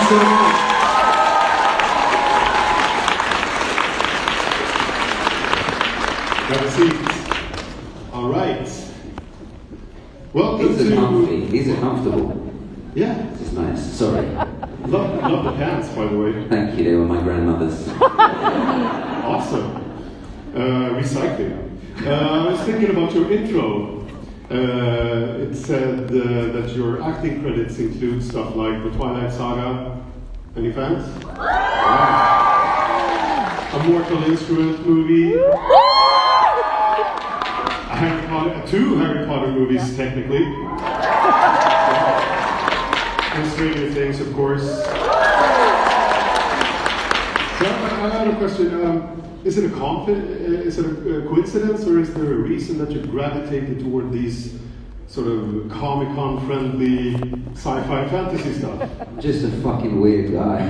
so much. Have a seat. All right. Welcome These are comfy. These are comfortable. Yeah. This is nice. Sorry. Love the pants, by the way. Thank you. They were my grandmother's. Awesome. Recycling. I was thinking about your intro. It said that your acting credits include stuff like The Twilight Saga. Any fans? A Mortal Instrument movie. Two Harry Potter movies, technically. And Stranger Things, of course. So I had a question. Is it a coincidence, or is there a reason that you gravitated toward these sort of Comicon friendly sci-fi fantasy stuff? Just a fucking weird guy.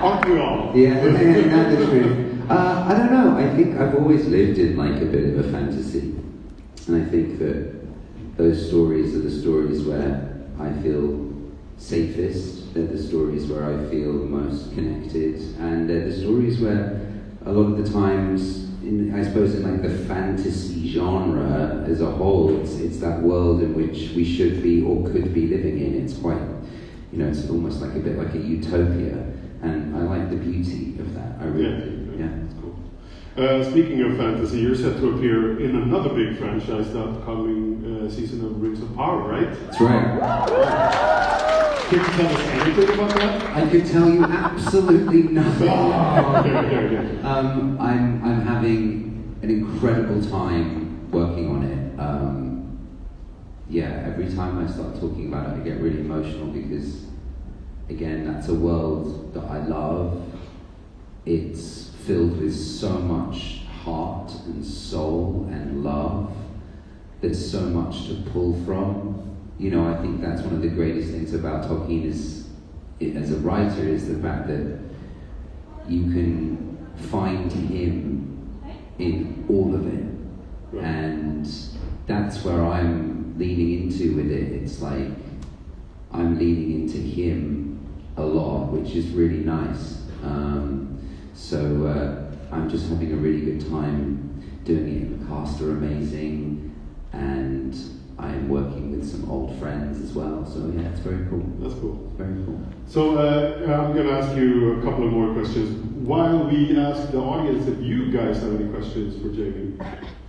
Aren't we all? Yeah, that's true. I don't know. I think I've always lived in like a bit of a fantasy, and I think that those stories are the stories where I feel safest. They're the stories where I feel most connected, and they're the stories where a lot of the times, I suppose in like the fantasy genre as a whole, it's that world in which we should be or could be living in. It's quite, it's almost like a bit like a utopia, and I like the beauty of that. I really do. Yeah. That's cool. Speaking of fantasy, you're set to appear in another big franchise, the upcoming season of Rings of Power, right? That's right. Can you tell us anything about that? I could tell you absolutely nothing. Okay. I'm having an incredible time working on it. Every time I start talking about it, I get really emotional because, again, that's a world that I love. It's filled with so much heart and soul and love. There's so much to pull from. I think that's one of the greatest things about Tolkien as a writer is the fact that you can find him in all of it. Right. And that's where I'm leaning into with it. It's like I'm leaning into him a lot, which is really nice. I'm just having a really good time doing it. The cast are amazing, and I'm working with some old friends as well, so yeah, it's very cool. That's cool. Very cool. So I'm going to ask you a couple of more questions. While we ask the audience if you guys have any questions for Jamie.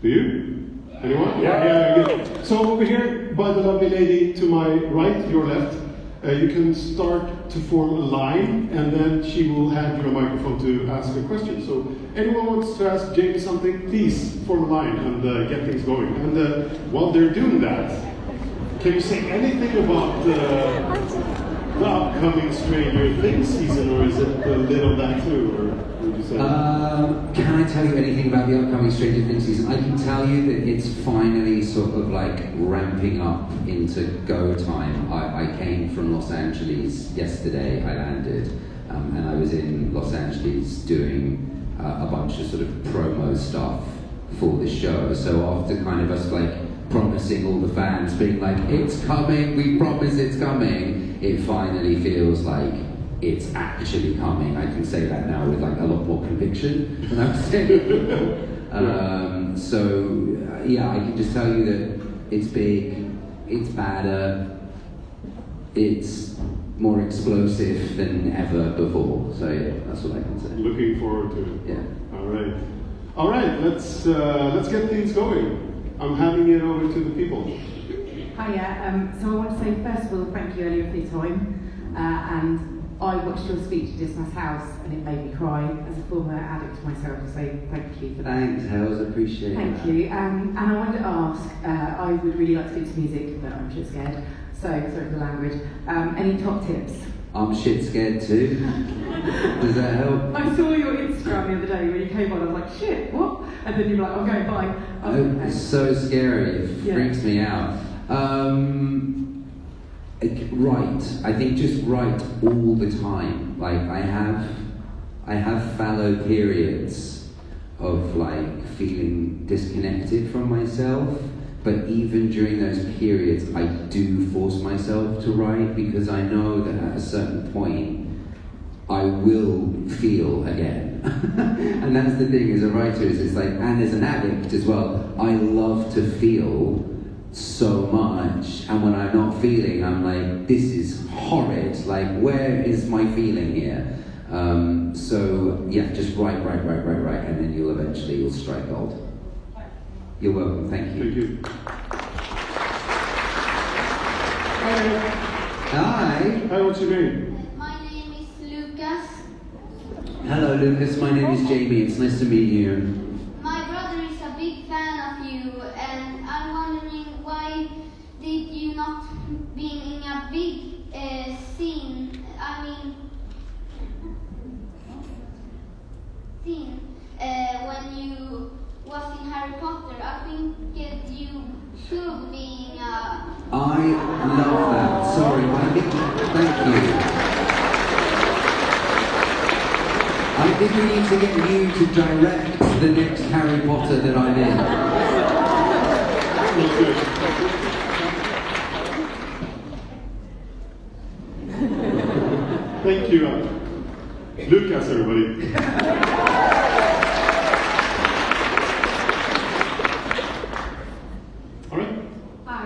Do you? Anyone? Yeah. So over here, by the lovely lady to my right, your left, you can start to form a line, and then she will hand you a microphone to ask a question. So anyone wants to ask Jamie something, please form a line and get things going. And while they're doing that, can you say anything about the upcoming Stranger Things season, or is it a little of that too, or would you say? Can I tell you anything about the upcoming Stranger Things season? I can tell you that it's finally sort of like ramping up into go time. I came from Los Angeles yesterday, I landed, and I was in Los Angeles doing a bunch of sort of promo stuff for the show. So after kind of us like promising all the fans, being like, it's coming, we promise it's coming, it finally feels like it's actually coming. I can say that now with like a lot more conviction than I was saying before. I can just tell you that it's big, it's badder, it's more explosive than ever before. So yeah, that's what I can say. Looking forward to it. Yeah. All right. Let's get things going. I'm handing it over to the people. Hiya. So I want to say first of all, thank you earlier for your time, and I watched your speech at Dismas House and it made me cry as a former addict myself, so thank you for that. Thanks, Hells, I appreciate Thank that. you. And I wanted to ask, I would really like to get to music, but I'm shit scared, so sorry for the language. Any top tips? I'm shit scared too. Does that help? I saw your Instagram the other day when you came on, I was like, shit, what? And then you were like, I'm going, bye. It's so scary, it freaks me out. Write. I think just write all the time. Like I have fallow periods of like feeling disconnected from myself, But even during those periods, I do force myself to write because I know that at a certain point, I will feel again. And that's the thing as a writer, is it's like, and as an addict as well, I love to feel so much, and when I'm not feeling, I'm like, this is horrid, like, where is my feeling here? So yeah, just write, and then you'll strike gold. You're welcome, thank you. Thank you. Hi. Hi, what's your name? My name is Lucas. Hello Lucas, my name is Jamie, it's nice to meet you. My brother is a big fan of you, and I'm wondering why did you not be in a big scene? When you was in Harry Potter. I think you should be in a. I love that. Sorry, thank you. I think we need to get you to direct the next Harry Potter that I'm in. Thank you, Lucas, everybody. All right. Hi,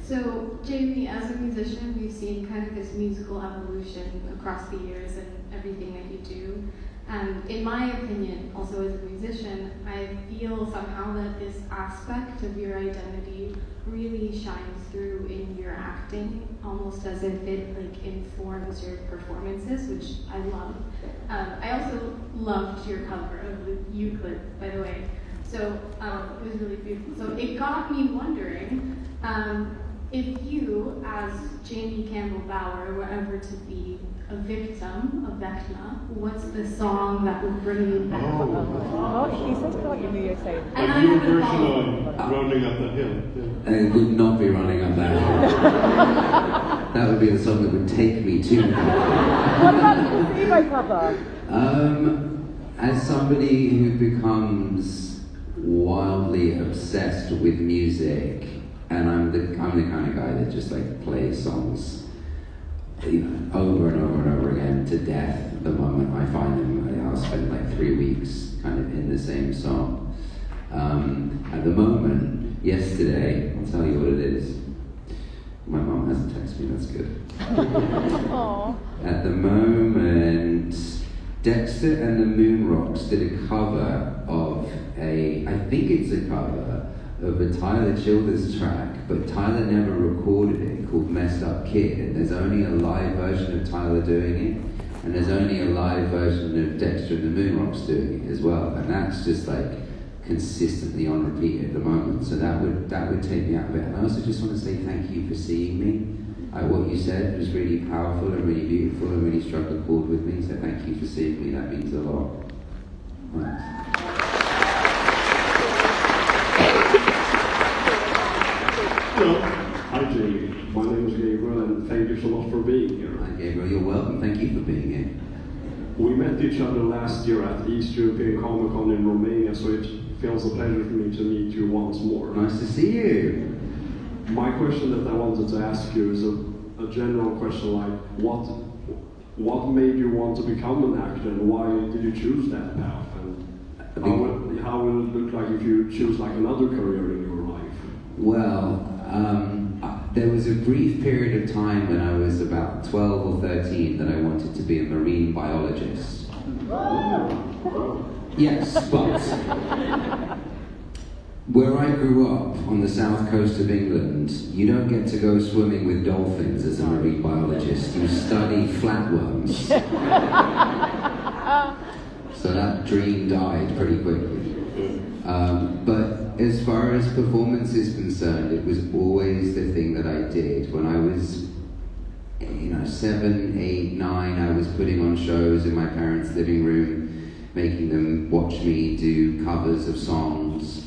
so Jamie, as a musician, we've seen kind of this musical evolution across the years and everything that you do. And in my opinion, also as a musician, I feel somehow that this aspect of your identity really shines through in your acting, almost as if it informs your performances, which I love. I also loved your cover of the Euclid, by the way. So it was really beautiful. So it got me wondering if you, as Jamie Campbell Bower, were ever to be a victim of Vecna, what's the song that would bring you back? Oh, he says like you knew you're saying. Like your version of running up the hill. Yeah. It would not be running up that hill. That would be the song that would take me to that. What about the Steve cover? As somebody who becomes wildly obsessed with music, and I'm the kind of guy that just like plays songs, you know, over and over and over again to death. The moment I find them, I'll spend like 3 weeks kind of in the same song. At the moment, yesterday, I'll tell you what it is. My mom hasn't texted me, that's good. Aww. At the moment, Dexter and the Moonrocks did a cover of I think it's a cover of a Tyler Childers track, but Tyler never recorded it, called Messed Up Kid, and there's only a live version of Tyler doing it, and there's only a live version of Dexter and the Moonrocks doing it as well, and that's just like consistently on repeat at the moment, so that would take me out of it. And I also just want to say thank you for seeing me. What you said was really powerful and really beautiful and really struck a chord with me, so thank you for seeing me, that means a lot. Thanks. Hello. Hi, Jamie. My name is Gabriel, and thank you so much for being here. Hi Gabriel, you're welcome. Thank you for being here. We met each other last year at East European Comicon in Romania, so it feels a pleasure for me to meet you once more. Nice to see you. My question that I wanted to ask you is a general question, like what made you want to become an actor, and why did you choose that path? And how will it look like if you choose like another career in your life? Well, there was a brief period of time when I was about 12 or 13 that I wanted to be a marine biologist. Yes, but where I grew up on the south coast of England, you don't get to go swimming with dolphins as a marine biologist. You study flatworms. So that dream died pretty quickly. But as far as performance is concerned, it was always the thing that I did. When I was, 7, 8, 9, I was putting on shows in my parents' living room, making them watch me do covers of songs.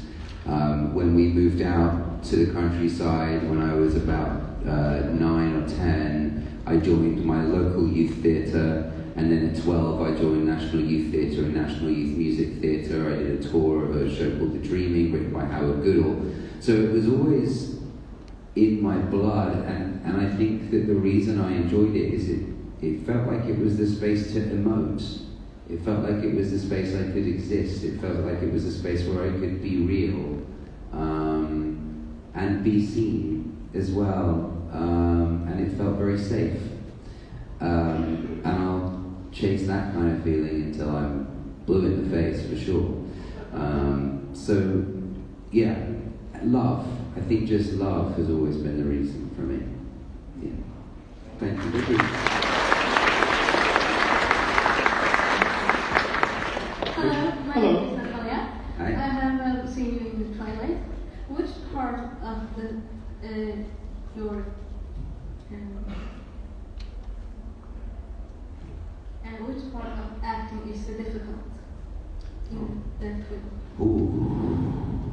When we moved out to the countryside, when I was about 9 or 10, I joined my local youth theatre. And then at 12, I joined National Youth Theatre and National Youth Music Theatre. I did a tour of a show called The Dreaming, written by Howard Goodall. So it was always in my blood, and I think that the reason I enjoyed it is it felt like it was the space to emote. It felt like it was the space I could exist. It felt like it was a space where I could be real and be seen as well. And it felt very safe. And I'll chase that kind of feeling until I'm blue in the face, for sure. So, yeah, love. I think just love has always been the reason for me. Yeah. Thank you. Hello, my name is Natalia. Hi. I have seen you in the Twilight. Which part of your and which part of acting is the difficult in that film? Ooh.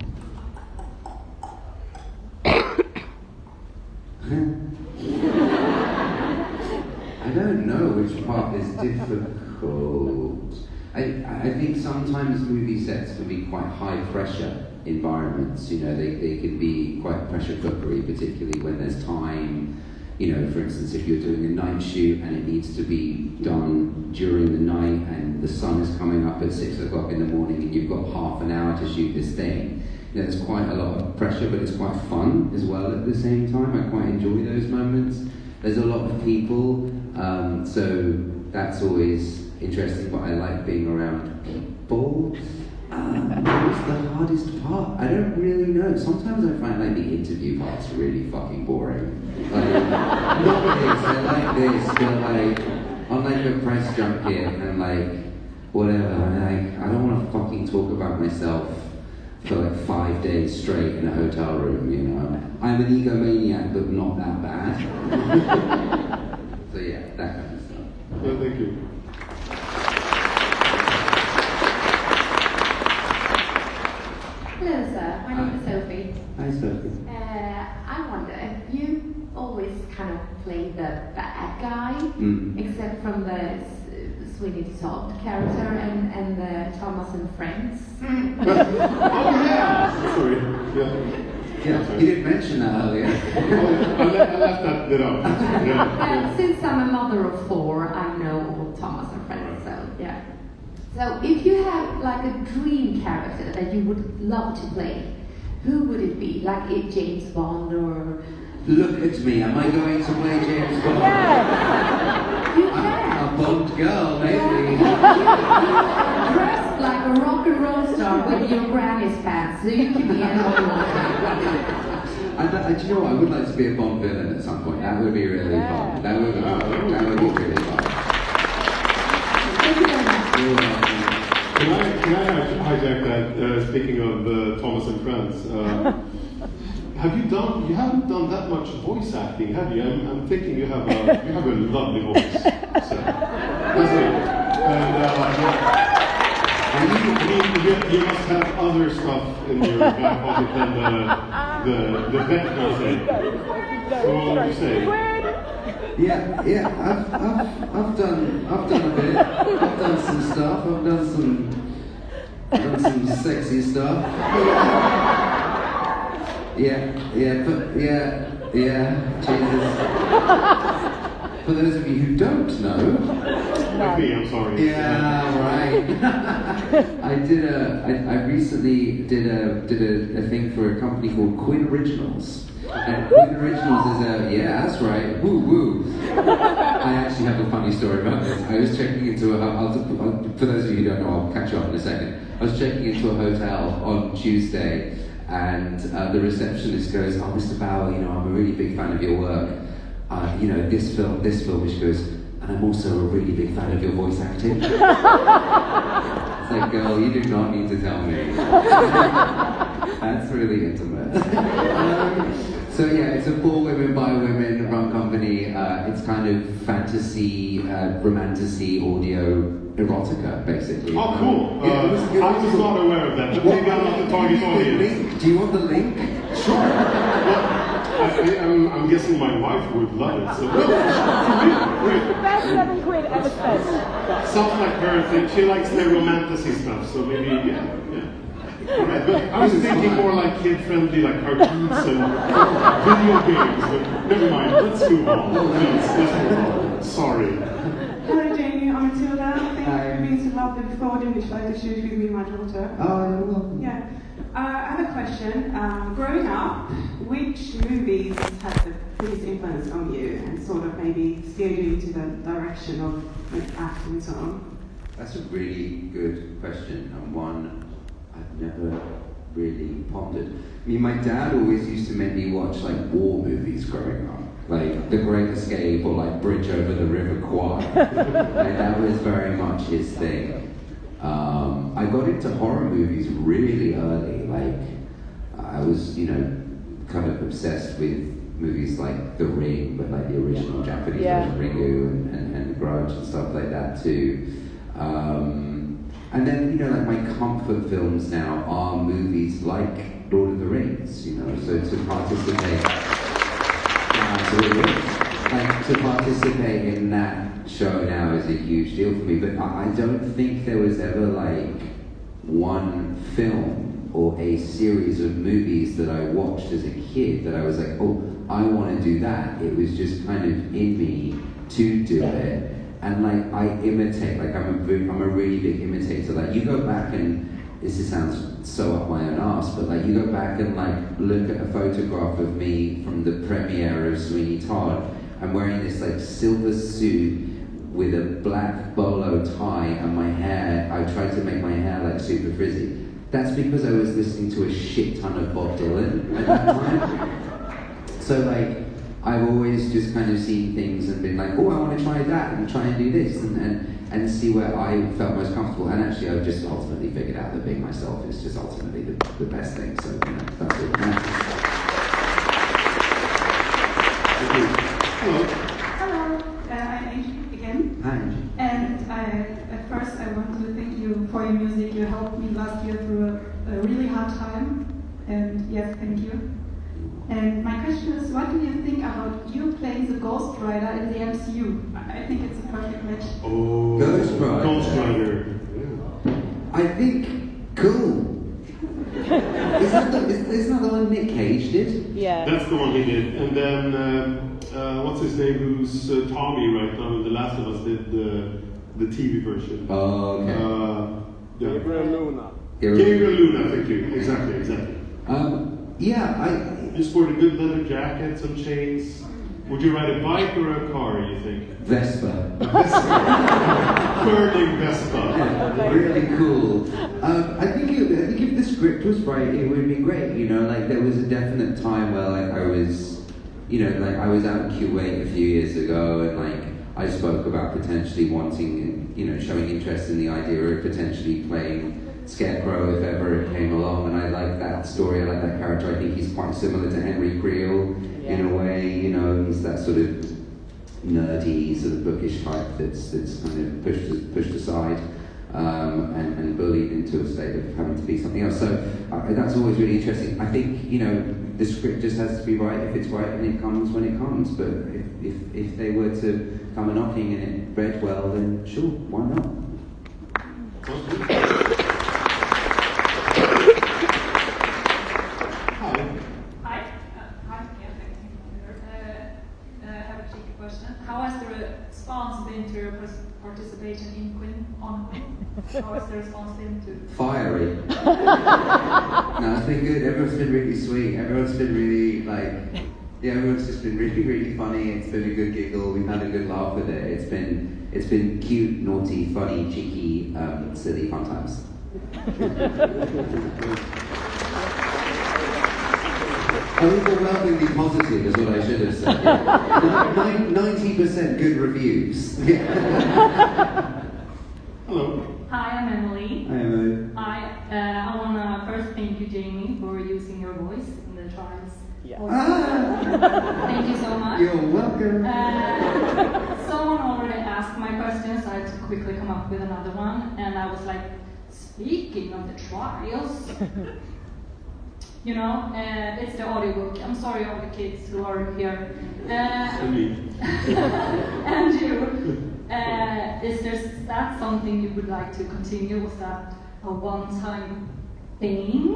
I don't know which part is difficult. I think sometimes movie sets can be quite high pressure environments. You know, they can be quite pressure cookery, particularly when there's time. You know, for instance, if you're doing a night shoot and it needs to be done during the night and the sun is coming up at 6 o'clock in the morning and you've got half an hour to shoot this thing, you know, there's quite a lot of pressure, but it's quite fun as well at the same time. I quite enjoy those moments. There's a lot of people, so that's always interesting, but I like being around people. What's the hardest part? I don't really know. Sometimes I find like the interview part's really fucking boring. Like, not this, I like this, but like, I'm like a press junket and like, whatever, and like, I don't want to fucking talk about myself for like 5 days straight in a hotel room, you know. I'm an egomaniac, but not that bad. So yeah, that kind of stuff. Well, thank you. Hello, sir. My name is Sophie. Hi, Sophie. I wonder, you always kind of play the bad guy, except from the Sweeney Todd character and the Thomas and Friends. Oh yeah! Sorry. Yeah, you didn't mention that earlier. I left that bit out. Yeah. Since I'm a mother of 4, I know all Thomas and Friends, so yeah. So if you have like a dream character that you would love to play, who would it be? Like James Bond or... Look at me, am I going to play James Bond? Yeah. You can. A Bond girl, maybe. Dressed like a rock and roll star with your granny's pants, so you can be anyone you want. Do you know what? I would like to be a Bond villain at some point. That would be really fun. That would be really fun. Thank you very much. You're welcome. Can I hijack that? Speaking of Thomas and Friends, you haven't done that much voice acting, have you? I'm thinking you have a lovely voice. So, that's it. And you must have other stuff in your back pocket than the veteran thing. So what would you say? Yeah. I've done a bit. I've done some stuff. I've done some sexy stuff. Jesus. For those of you who don't know, Like me, I'm sorry. yeah, right. I recently did a thing for a company called Quinn Originals. And Quinn Originals is that's right, woo woo. I actually have a funny story about this. I was checking into for those of you who don't know, I'll catch you up in a second. I was checking into a hotel on Tuesday, and the receptionist goes, "Oh, Mr. Bauer, you know, I'm a really big fan of your work. You know, this film," she goes, "and I'm also a really big fan of your voice acting." It's like, girl, you do not need to tell me. That's really intimate. So yeah, it's a for women by women run company. It's kind of fantasy, romantasy, audio, erotica, basically. Oh, cool. Yeah, I was not aware of that, but maybe I'm not the target audience. Do you want the link? Sure. Well, I'm guessing my wife would love it. So, Best 7 quid ever spent. sounds like her thing. She likes the romantasy stuff, so maybe, yeah. Right, but I was thinking more like kid-friendly, like cartoons and video games. But never mind. Let's move on. Please, let's move on. Sorry. Hello, Jamie. I'm Matilda. Thank you for being so lovely before doing this photo shoot with me and my daughter. Oh, you're welcome. Yeah. I have a question. Growing up, which movies had the biggest influence on you and sort of maybe steered you into the direction of acting and so on? That's a really good question, and one I've never really pondered. I mean, my dad always used to make me watch like war movies growing up, like The Great Escape or like Bridge Over the River Kwai. Like, that was very much his thing. I got into horror movies really early. Like, I was, kind of obsessed with movies like The Ring, but like the original Japanese version, Ringu and Grudge and stuff like that too. And then, like my comfort films now are movies like Lord of the Rings, so to participate, to participate in that show now is a huge deal for me, but I don't think there was ever like one film or a series of movies that I watched as a kid that I was like, oh, I want to do that. It was just kind of in me to do it. And like I imitate, like I'm a really big imitator. Like you go back and this sounds so up my own arse, but like you go back and like look at a photograph of me from the premiere of Sweeney Todd. I'm wearing this like silver suit with a black bolo tie, and my hair. I tried to make my hair like super frizzy. That's because I was listening to a shit ton of Bob Dylan at that time. So like. I've always just kind of seen things and been like, oh, I want to try that and try and do this and see where I felt most comfortable. And actually, I've just ultimately figured out that being myself is just ultimately the best thing. So that's it. Hello. Hello. I'm Angie again. Hi, Angie. And at first, I want to thank you for your music. You helped me last year through a really hard time. And yes, thank you. And my question is, what do you think about you playing the Ghost Rider in the MCU? I think it's a perfect match. Oh, Ghost Rider. Ghost Rider. Yeah. I think cool. Isn't that the one Nick Cage did? Yeah. That's the one he did. And then, what's his name, who's Tommy right now in The Last of Us did the TV version. Oh, okay. Gabriel Luna. Gabriel Luna, thank you. Exactly. Yeah, You sported a good leather jacket, some chains. Would you ride a bike or a car, you think? Vespa. Curling Vespa. Really cool. I think if the script was right, it would be great. Like there was a definite time where like I was, I was out in Kuwait a few years ago, and like I spoke about potentially wanting, showing interest in the idea of potentially playing Scarecrow if ever it came along, and I like that story, I like that character. I think he's quite similar to Henry Creel in a way, he's that sort of nerdy, sort of bookish type that's kind of pushed aside and bullied into a state of having to be something else. So that's always really interesting. I think, the script just has to be right if it's right, and it comes when it comes, but if they were to come a knocking and it read well, then sure, why not? How has the response been to your participation in Queen on Queen? How has the response been to? Fiery. No, it's been good. Everyone's been really sweet. Everyone's been really everyone's just been really, really funny. It's been a good giggle. We've had a good laugh with it. It's been cute, naughty, funny, cheeky, silly, fun times. Overwhelmingly positive is what I should have said. Yeah. 90% good reviews. Hello. Hi, I'm Emily. Hi, Emily. I want to first thank you, Jamie, for using your voice in the trials. Yeah. Thank you so much. You're welcome. Someone already asked my questions. I had to quickly come up with another one, and I was like, speaking of the trials. It's the audiobook. I'm sorry, all the kids who are here. And you. Is that something you would like to continue? Was that a one-time thing.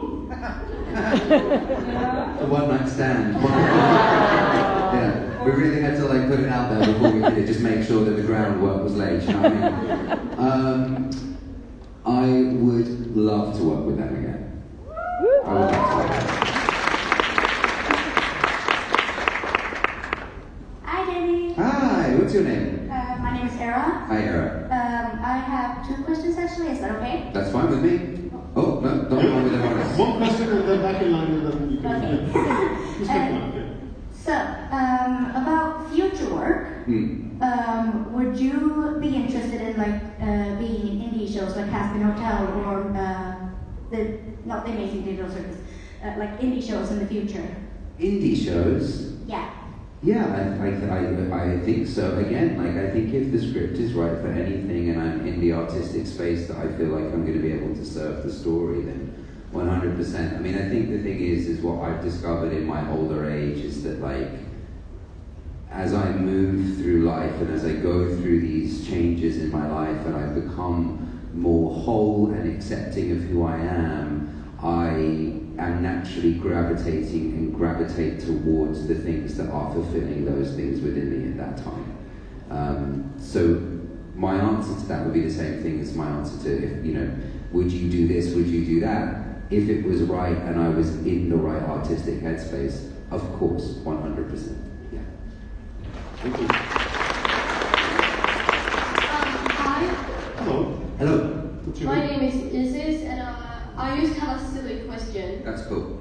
A one-night stand. Yeah, we really had to like put it out there before we did it, just make sure that the groundwork was laid. You know what I mean? I would love to work with them again. I would love to work with them. Hi, Danny. Hi, what's your name? My name is Era. Hi, Era. I have 2 questions actually. Is that okay? That's fine with me. Oh, no, not fine with everyone else. One question and then back in line and then you can... Okay. Just take one, okay. So, about future work, would you be interested in like being in indie shows like Caspin Hotel or not the Amazing Digital Circus, like indie shows in the future? Indie shows? Yeah. Yeah, I think so. Again, like I think if the script is right for anything and I'm in the artistic space that I feel like I'm going to be able to serve the story, then 100%. I mean, I think the thing is what I've discovered in my older age is that like, as I move through life and as I go through these changes in my life and I become more whole and accepting of who I am naturally gravitating and gravitate towards the things that are fulfilling those things within me at that time. So my answer to that would be the same thing as my answer to, if, you know, would you do this, would you do that? If it was right and I was in the right artistic headspace, of course, 100%. Yeah. Thank you. Hi. Hello. Hello. My name is Isis, and I used to have a silly question. That's cool.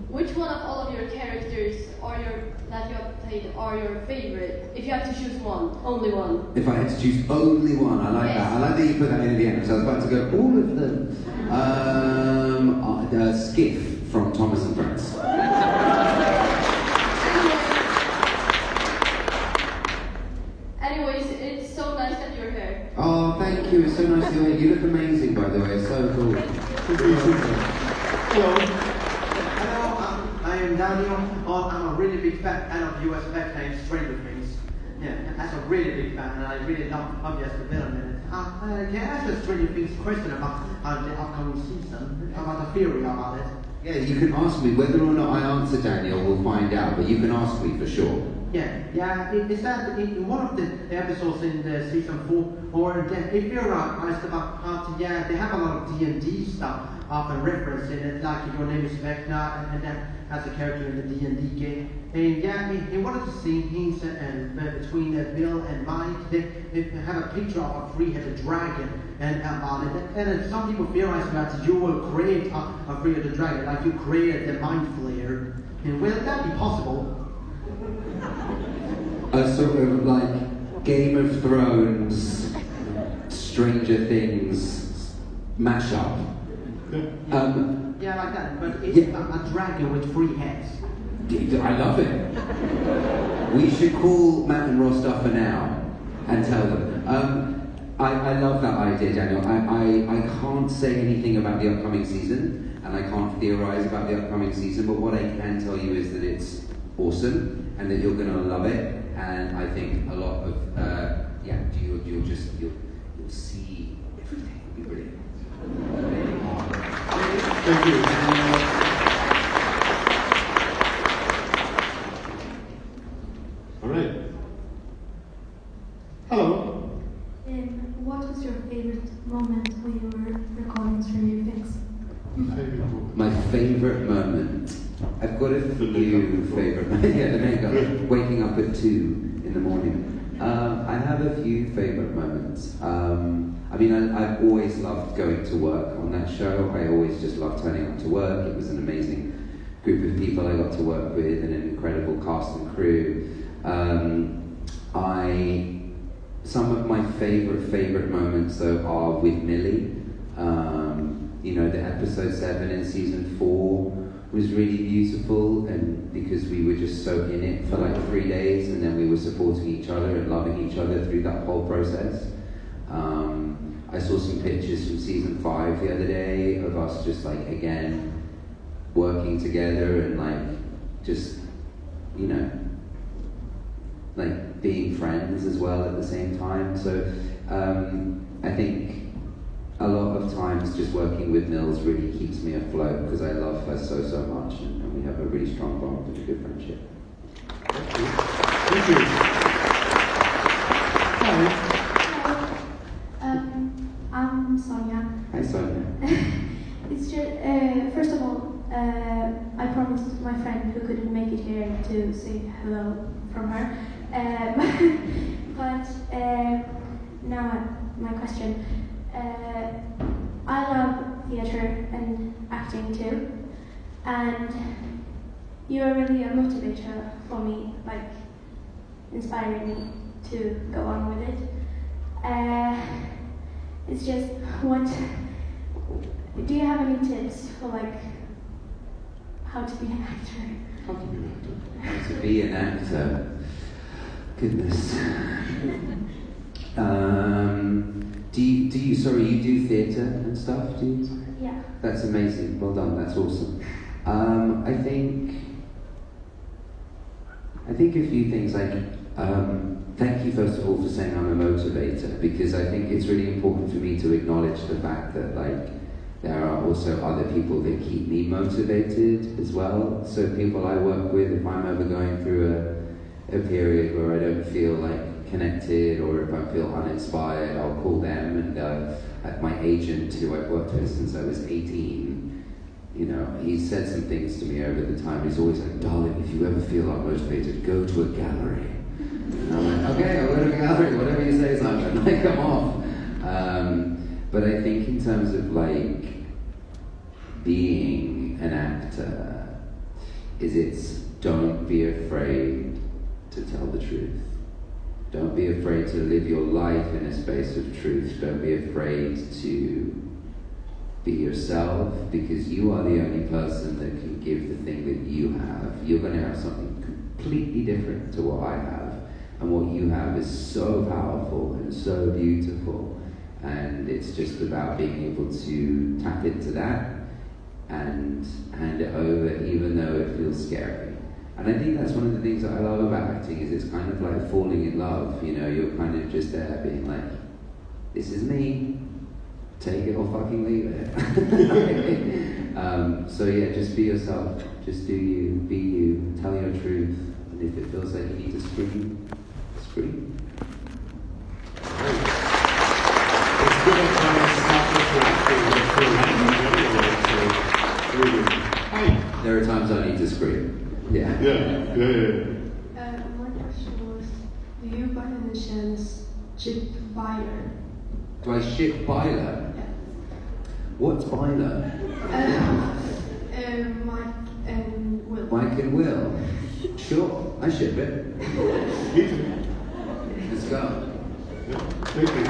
Which one of all of your characters that you have played are your favorite? If you have to choose one, only one. If I had to choose only one, I like that. I like that you put that in at the end. So I was about to go all of them. Skiff from Thomas and Friends. Anyways, it's so nice that you're here. Oh, thank you. It's so nice to hear you. You look amazing, by the way. It's so cool. Hello. Hello, I am Daniel. I'm a really big fan of US back named Stranger Things. Yeah, that's a really big fan, and I really love obvious development. Can I ask a Stranger Things question about the upcoming season? About the theory about it? Yeah, you can ask me. Whether or not I answer, Daniel, we'll find out. But you can ask me for sure. Yeah. Is that in one of the episodes in the season 4, or if you're asked about how to, they have a lot of D&D stuff often referenced in it, like Your Name is Vecna, and then as a character in the D&D game. And in one of the scenes between Bill and Mike, they have a picture of a 3-headed dragon and about it. And some people theorize that you will create a 3-headed dragon, like you created the Mind Flayer. And will that be possible? A sort of like Game of Thrones, Stranger Things mashup. Yeah, like that. But it's a dragon with 3 heads. I love it. We should call Matt and Rostov for now and tell them. I love that idea, Daniel. I can't say anything about the upcoming season, and I can't theorize about the upcoming season, but what I can tell you is that it's awesome and that you're going to love it. And I think a lot of, you'll see everything. It'll be brilliant. Thank you. All right. Hello. What was your favorite moment when you were recording Stranger Things? My favorite moment. I've got a few favorite. The makeup. Waking up at 2 in the morning. I have a few favorite moments. I've always loved going to work on that show. I always just loved turning up to work. It was an amazing group of people I got to work with, and an incredible cast and crew. Some of my favorite moments though are with Millie. The episode 7 in season 4 was really beautiful, and because we were just so in it for like 3 days, and then we were supporting each other and loving each other through that whole process. I saw some pictures from season 5 the other day of us just like again working together and like just like being friends as well at the same time. So I think a lot of times just working with Nils really keeps me afloat because I love her so much, and we have a really strong bond and a good friendship. Thank you. Hi. I'm Sonia. Hi, Sonia. It's just, first of all, I promised my friend who couldn't make it here to say hello from her. But now my question. I love theatre and acting too, and you are really a motivator for me, like inspiring me to go on with it. It's just, do you have any tips for like how to be an actor? How to be an actor? How to be an actor? Goodness. You do theatre and stuff, do you? Yeah. That's amazing, well done, that's awesome. I think a few things, like, thank you first of all for saying I'm a motivator, because I think it's really important for me to acknowledge the fact that, like, there are also other people that keep me motivated as well. So people I work with, if I'm ever going through a period where I don't feel like connected, or if I feel uninspired, I'll call them. And my agent, who I've worked with since I was 18, you know, he said some things to me over the time. He's always like, darling, if you ever feel unmotivated, go to a gallery. And I'm like, okay, I'll go to a gallery, whatever you say, Simon, like, come off. But I think in terms of, like, being an actor, it's don't be afraid to tell the truth. Don't be afraid to live your life in a space of truth. Don't be afraid to be yourself, because you are the only person that can give the thing that you have. You're going to have something completely different to what I have. And what you have is so powerful and so beautiful. And it's just about being able to tap into that and hand it over, even though it feels scary. And I think that's one of the things that I love about acting, is it's kind of like falling in love. You know, you're kind of just there being like, this is me, take it or fucking leave it. So yeah, just be yourself, just do you, be you, tell your truth, and if it feels like you need to scream, scream. There are times I need to scream. Yeah. My question was, do you by any chance ship Byler? Do I ship Byler? Yeah. What's Byler? Mike and Will. Mike and Will. Sure, I ship it. Me too. Let's go. Yeah. Thank you.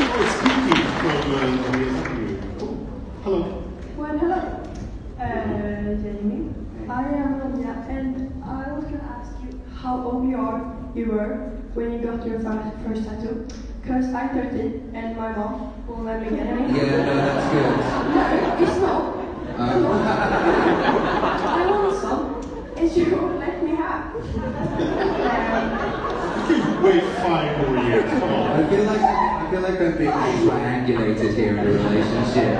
Oh, it's Kiki from the Academy. Oh, hello. Well, hello. Jamie. I am Ronja, and I was going to ask you how old you were when you got your first tattoo. Because I'm 13 and my mom will let me get any. Yeah, no, that's good. No, it's not. I want some, and she won't let me have. Wait 5 more years. Come on. I feel like I'm being triangulated here in a relationship.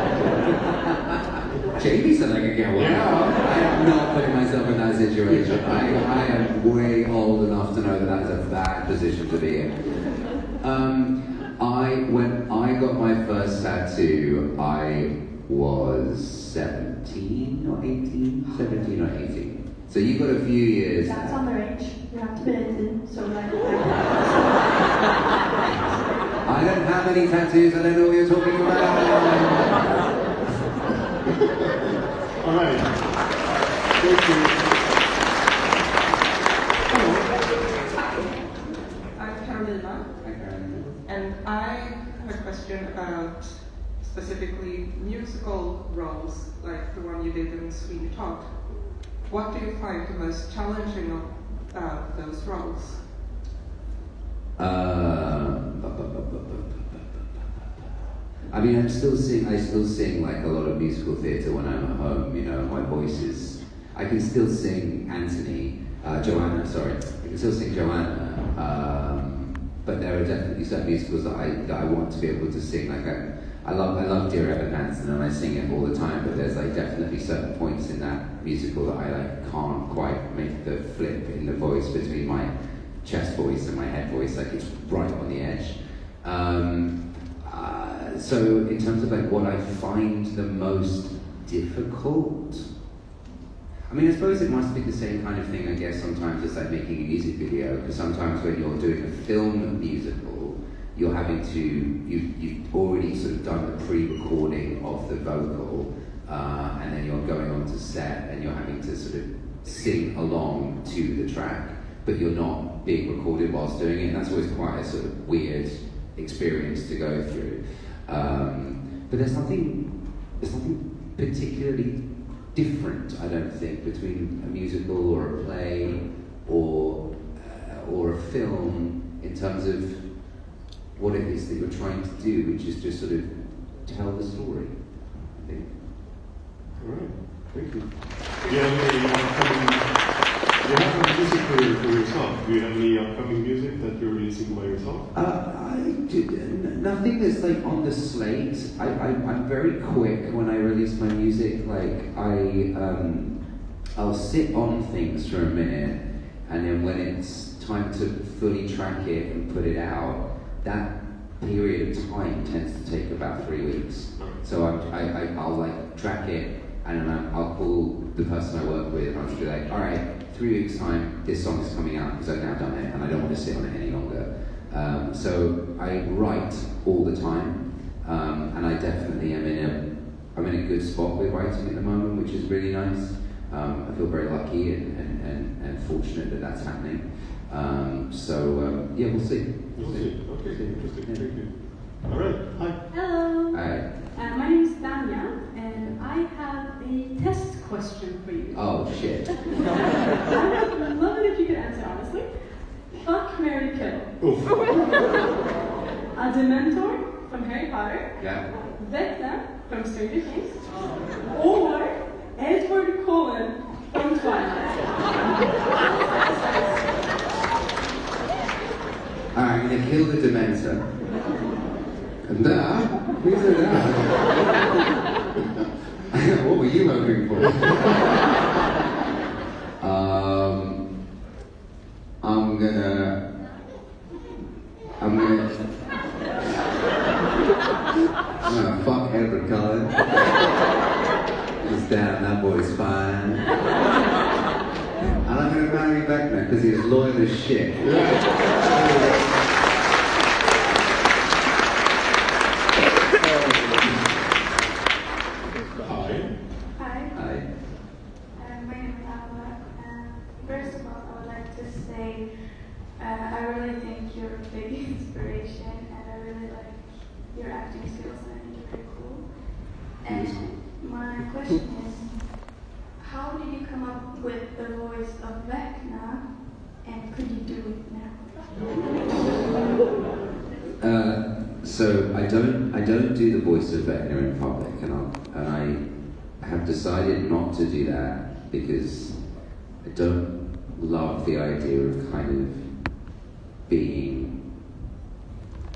Jamie said I could get one. I am not putting myself in that situation. I am way old enough to know that is a bad position to be in. When I got my first tattoo, I was 17 or 18? 17 or 18. So you've got a few years. That's underage. You have to be 18, so like... I don't have any tattoos, I don't know what you're talking about. All right. Thank you. I'm Carolina. Hi, Carolina. And I have a question about specifically musical roles, like the one you did in Sweeney Todd. What do you find the most challenging about those roles? I mean, I still sing like a lot of musical theatre when I'm at home, you know, my voice is, I can still sing Joanna, I can still sing Joanna, but there are definitely certain musicals that I want to be able to sing. Like I love Dear Evan Hansen and I sing it all the time, but there's like definitely certain points in that musical that I like can't quite make the flip in the voice between my chest voice and my head voice. Like it's right on the edge. So in terms of like what I find the most difficult, I mean, I suppose it must be the same kind of thing, I guess, sometimes as like making a music video, because sometimes when you're doing a film musical, you're having to, you've already sort of done the pre-recording of the vocal, and then you're going on to set and you're having to sort of sing along to the track, but you're not being recorded whilst doing it, and that's always quite a sort of weird experience to go through. But there's nothing particularly different, I don't think, between a musical or a play or a film in terms of what it is that you're trying to do, which is just sort of tell the story, I think. All right, thank you. Do you have any music for yourself? Do you have any upcoming music that you're releasing by yourself? Nothing that's like on the slate. I'm very quick when I release my music. Like I'll sit on things for a minute, and then when it's time to fully track it and put it out, that period of time tends to take about 3 weeks. So I'll like track it, and then I'll call the person I work with, and I'll just be like, all right, 3 weeks time, this song is coming out because I've now done it, and I don't want to sit on it any longer. So I write all the time, and I definitely I'm in a good spot with writing at the moment, which is really nice. I feel very lucky and fortunate that that's happening. Yeah, we'll see. We'll see. Okay, interesting. Thank you. All right. Hi. Hello. Hi. My name is Danya, and I have a test question for you. Oh shit. I would love it if you could answer honestly. Fuck, marry, kill. A Dementor from Harry Potter. Yeah. Vecna from Stranger Things. Or Edward Cullen from Twilight. I'm gonna kill the Dementor. Who's that? What were you hoping for? I'm gonna fuck Edward Cullen. He's down, that boy's fine. And I'm gonna marry Vecna because he's loyal as shit. I really think you're a big inspiration, and I really like your acting skills, and I think you're very cool. And my question is, how did you come up with the voice of Vecna, and could you do it now? So I don't do the voice of Vecna in public, and I have decided not to do that because I don't love the idea of kind of being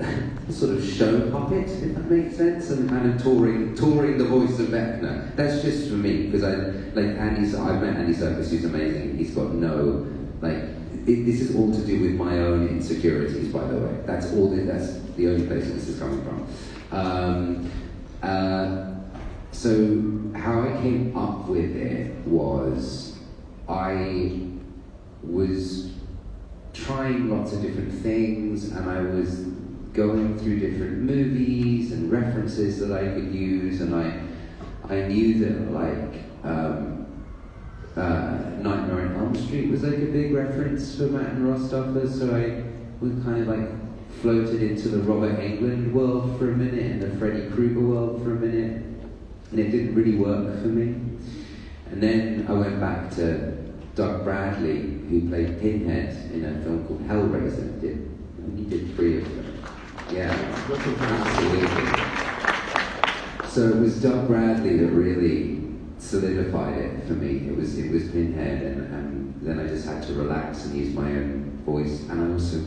a sort of show puppet, if that makes sense, and kind of touring the voice of Vecna. That's just for me, because I've met Andy Serkis, who's amazing. He's got no, this is all to do with my own insecurities, by the way. That's the only place this is coming from. So how I came up with it was, I was trying lots of different things, and I was going through different movies and references that I could use, and I knew that Nightmare on Elm Street was like a big reference for Matt and Rostoffer, so I was kind of floated into the Robert Englund world for a minute and the Freddy Krueger world for a minute, and it didn't really work for me. And then I went back to Doug Bradley, who played Pinhead in a film called Hellraiser. He did 3 of them. Yeah, absolutely. So it was Doug Bradley that really solidified it for me. It was Pinhead, and then I just had to relax and use my own voice. And I also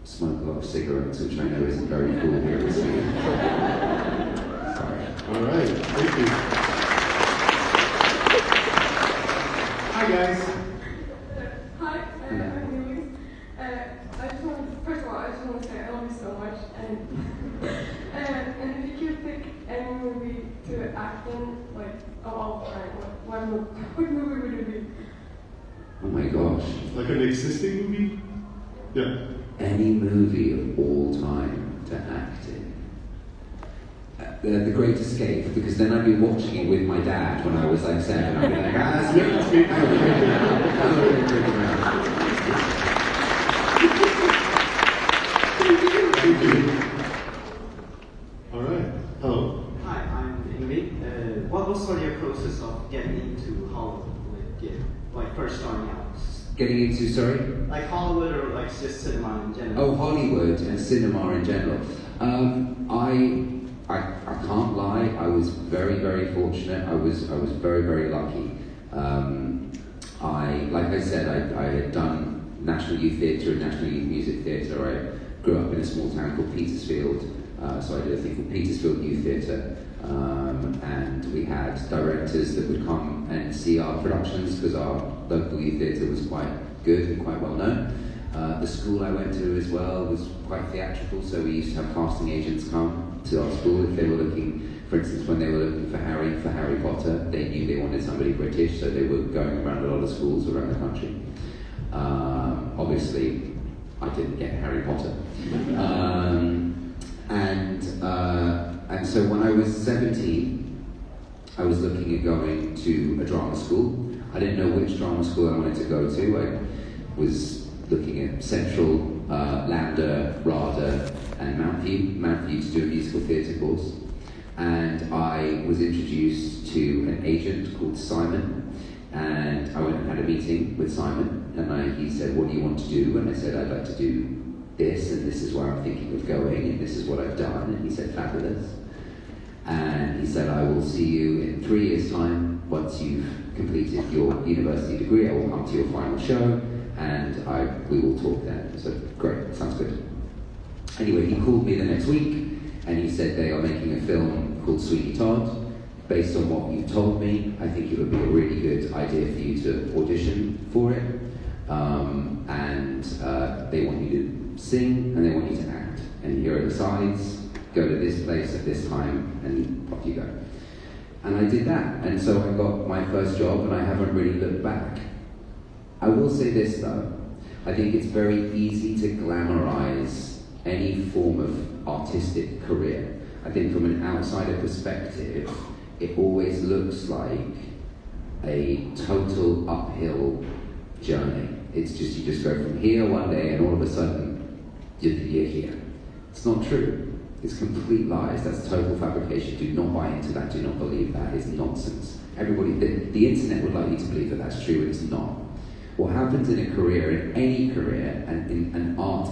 smoke a lot of cigarettes, which I know isn't very cool here in Sweden. Sorry. All right, thank you. Hi guys. Hi, I'm Louise. First of all, I just want to say I love you so much, and if you could pick any movie to act in, like of all time, what movie would it be? Oh my gosh. Like an existing movie? Yeah. Any movie of all time to act in. The Great Escape, because then I'd be watching it with my dad when I was like 7. I'd be like, that's me. Thank you. All right. Hello. Hi, I'm Ingrid. What was sort of your process of getting into Hollywood? Like first starting out? Getting into, sorry? Like Hollywood or like just cinema in general? Oh, Hollywood and cinema in general. I can't lie. I was very, very fortunate. I was very, very lucky. Like I said, I had done National Youth Theatre and National Youth Music Theatre. I grew up in a small town called Petersfield, so I did a thing called Petersfield Youth Theatre, and we had directors that would come and see our productions because our local youth theatre was quite good and quite well known. The school I went to as well was quite theatrical, so we used to have casting agents come to our school if they were looking, for instance, when they were looking for Harry Potter, they knew they wanted somebody British, so they were going around a lot of schools around the country. Obviously, I didn't get Harry Potter. And so when I was 17, I was looking at going to a drama school. I didn't know which drama school I wanted to go to. I was looking at Central, Lambda, RADA, and Mount View to do a musical theatre course. And I was introduced to an agent called Simon, and I went and had a meeting with Simon, and he said, what do you want to do? And I said, I'd like to do this, and this is where I'm thinking of going, and this is what I've done. And he said, fabulous. And he said, I will see you in 3 years' time. Once you've completed your university degree, I will come to your final show, and we will talk then. So, great, sounds good. Anyway, he called me the next week, and he said they are making a film called Sweeney Todd. Based on what you told me, I think it would be a really good idea for you to audition for it. They want you to sing, and they want you to act. And here are the sides. Go to this place at this time, and off you go. And I did that, and so I got my first job, and I haven't really looked back. I will say this though, I think it's very easy to glamorize any form of artistic career. I think from an outsider perspective, it always looks like a total uphill journey. It's just, you just go from here one day, and all of a sudden, you're here. It's not true. It's complete lies. That's total fabrication. Do not buy into that. Do not believe that. It's nonsense. Everybody, the internet would like you to believe that that's true, and it's not. What happens in a career, in any career, and in an art,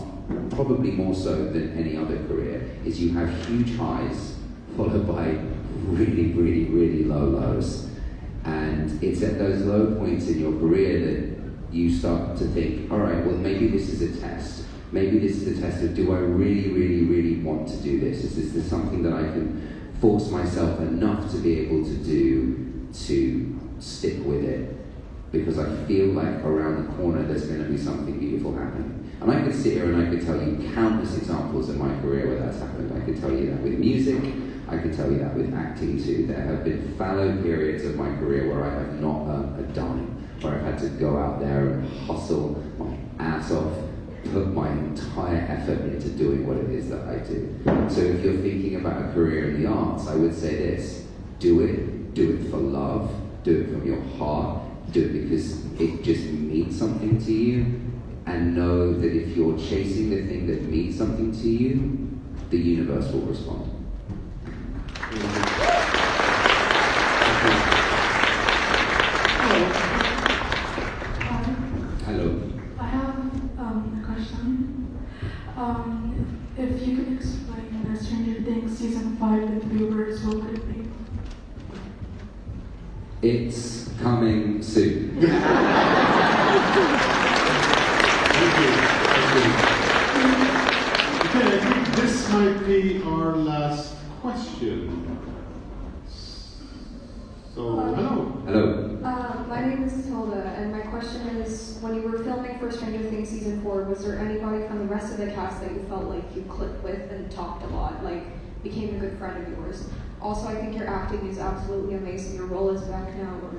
probably more so than any other career, is you have huge highs followed by really, really, really low lows. And it's at those low points in your career that you start to think, all right, well, maybe this is a test. Maybe this is a test of, do I really, really, really want to do this? Is this something that I can force myself enough to be able to do to stick with it? Because I feel like around the corner there's going to be something beautiful happening. And I could sit here and I could tell you countless examples in my career where that's happened. I could tell you that with music, I could tell you that with acting too. There have been fallow periods of my career where I have not earned a dime, where I've had to go out there and hustle my ass off, put my entire effort into doing what it is that I do. So if you're thinking about a career in the arts, I would say this: do it for love, do it from your heart, do it because it just means something to you, and know that if you're chasing the thing that means something to you, the universe will respond. Hello. I have a question. If you could explain the Stranger Things season 5 in 3 words, what would it be? It's coming soon. Thank you. our last question. So, hello. Hello. My name is Tilda, and my question is, when you were filming for Stranger Things Season 4, was there anybody from the rest of the cast that you felt like you clicked with and talked a lot, like became a good friend of yours? Also, I think your acting is absolutely amazing. Your role as Vecna, or,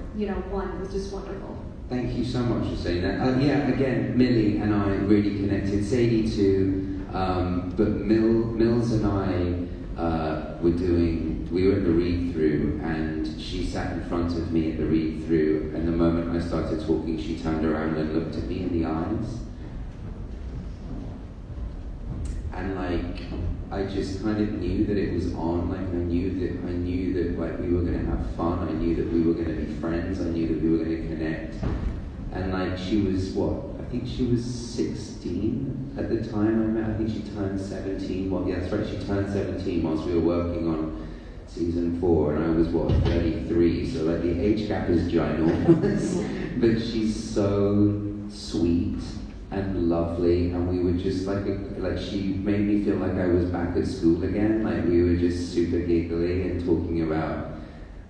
one, was just wonderful. Thank you so much for saying that. Yeah, again, Millie and I really connected. Sadie too, but Mills and I we were at the read-through, and she sat in front of me at the read-through, and the moment I started talking, she turned around and looked at me in the eyes. And I just kind of knew that it was on. I knew that we were going to have fun. I knew that we were going to be friends. I knew that we were going to connect. And she was I think she was 16 at the time I met. I think she turned 17. Well, yeah, that's right. She turned 17 whilst we were working on season 4, and I was 33. So the age gap is ginormous. But she's so sweet and lovely, and we were just she made me feel like I was back at school again. We were just super giggly and talking about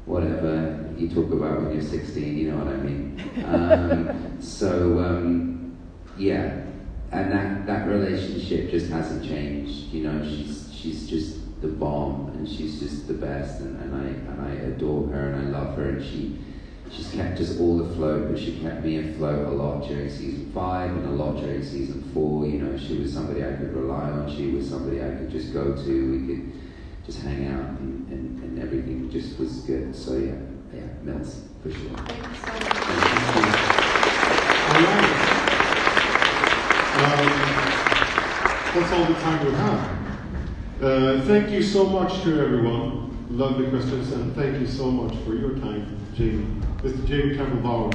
whatever you talk about when you're 16, you know what I mean. Yeah, and that relationship just hasn't changed. She's just the bomb, and she's just the best, and I adore her and I love her, and she's kept us all afloat, but she kept me afloat a lot during season 5 and a lot during season 4. She was somebody I could rely on. She was somebody I could just go to. We could just hang out, and everything just was good. So yeah, Mills, for sure. That's all the time we have. Thank you so much to everyone. Lovely questions, and thank you so much for your time, Jamie. Mr. Jamie Campbell.